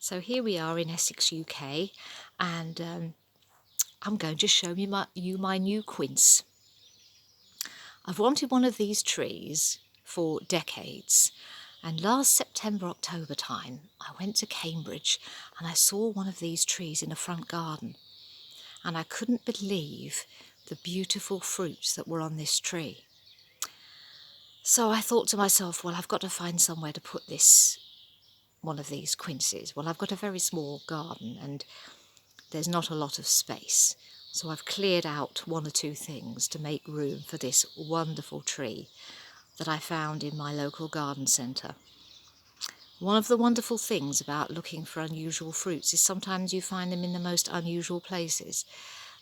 So here we are in Essex, UK, and I'm going to show you my new quince. I've wanted one of these trees for decades, and last September, October time, I went to Cambridge and I saw one of these trees in a front garden, and I couldn't believe the beautiful fruits that were on this tree. So I thought to myself, well, I've got to find somewhere to put one of these quinces. Well, I've got a very small garden and there's not a lot of space. So I've cleared out one or two things to make room for this wonderful tree that I found in my local garden centre. One of the wonderful things about looking for unusual fruits is sometimes you find them in the most unusual places.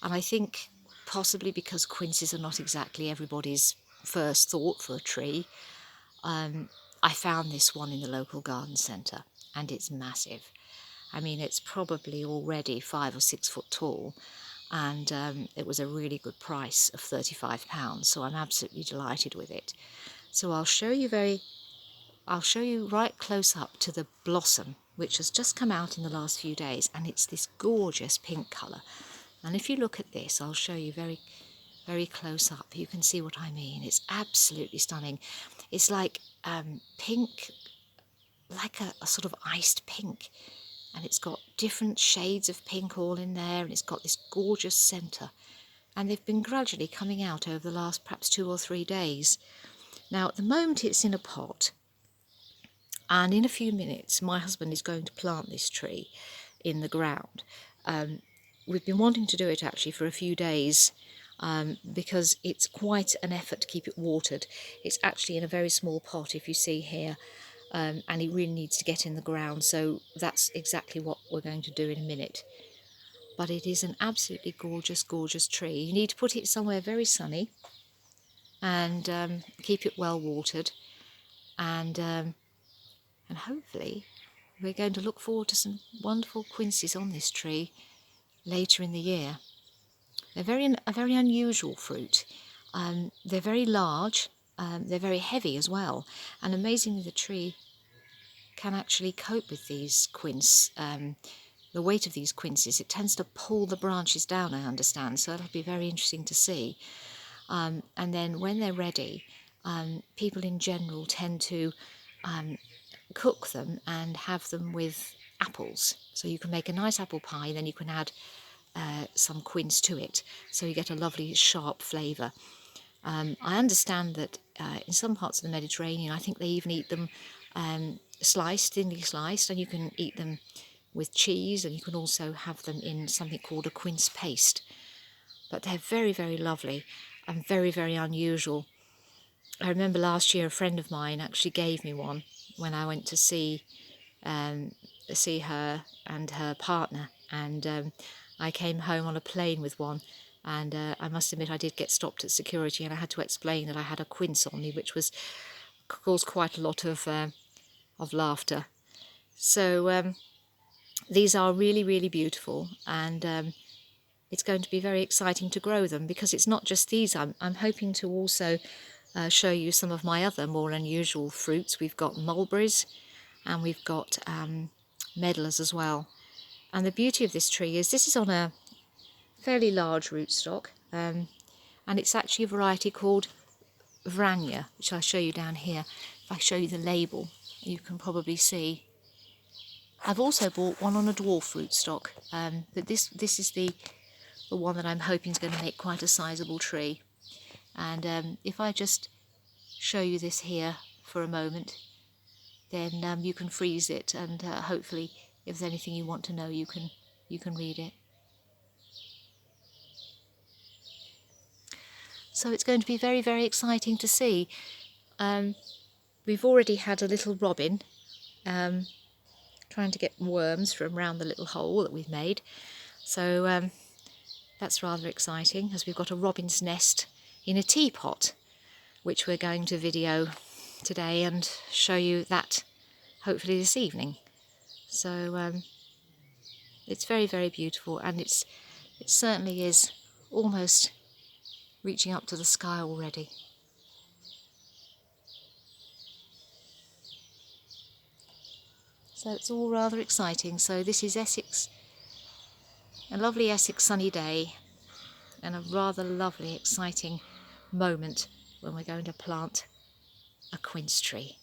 And I think possibly because quinces are not exactly everybody's first thought for a tree, I found this one in the local garden centre, and it's massive. I mean, it's probably already 5 or 6 foot tall, and it was a really good price of £35, so I'm absolutely delighted with it. So I'll show you right close up to the blossom, which has just come out in the last few days, and it's this gorgeous pink colour. And if you look at this, I'll show you very, very close up. You can see what I mean. It's absolutely stunning. It's like pink, like a sort of iced pink, and it's got different shades of pink all in there, and it's got this gorgeous centre, and they've been gradually coming out over the last perhaps 2 or 3 days. Now at the moment it's in a pot, and in a few minutes my husband is going to plant this tree in the ground. We've been wanting to do it actually for a few days, because it's quite an effort to keep it watered. It's actually in a very small pot, if you see here, and it really needs to get in the ground, so that's exactly what we're going to do in a minute. But it is an absolutely gorgeous, gorgeous tree. You need to put it somewhere very sunny and keep it well watered, and hopefully we're going to look forward to some wonderful quinces on this tree later in the year. They're a very unusual fruit. They're very large, they're very heavy as well, and amazingly the tree can actually cope with these quince. The weight of these quinces, it tends to pull the branches down, I understand, so it'll be very interesting to see. And then when they're ready, people in general tend to cook them and have them with apples. So you can make a nice apple pie, and then you can add some quince to it, so you get a lovely sharp flavour. I understand that in some parts of the Mediterranean, I think they even eat them sliced, thinly sliced, and you can eat them with cheese, and you can also have them in something called a quince paste. But they're very, very lovely and very, very unusual. I remember last year a friend of mine actually gave me one when I went to see her and her partner, and I came home on a plane with one, and I must admit I did get stopped at security, and I had to explain that I had a quince on me, which caused quite a lot of laughter. So these are really, really beautiful, and it's going to be very exciting to grow them, because it's not just these. I'm hoping to also show you some of my other more unusual fruits. We've got mulberries, and we've got medlars as well. And the beauty of this tree is this is on a fairly large rootstock, and it's actually a variety called Vrania, which I'll show you down here. If I show you the label, you can probably see. I've also bought one on a dwarf rootstock, but this is the one that I'm hoping is going to make quite a sizable tree. And if I just show you this here for a moment, then you can freeze it, and hopefully if there's anything you want to know, you can read it. So it's going to be very, very exciting to see. We've already had a little robin trying to get worms from around the little hole that we've made. So that's rather exciting, as we've got a robin's nest in a teapot, which we're going to video today and show you that hopefully this evening. So it's very, very beautiful, and it certainly is almost reaching up to the sky already. So it's all rather exciting. So this is Essex, a lovely Essex sunny day, and a rather lovely exciting moment when we're going to plant a quince tree.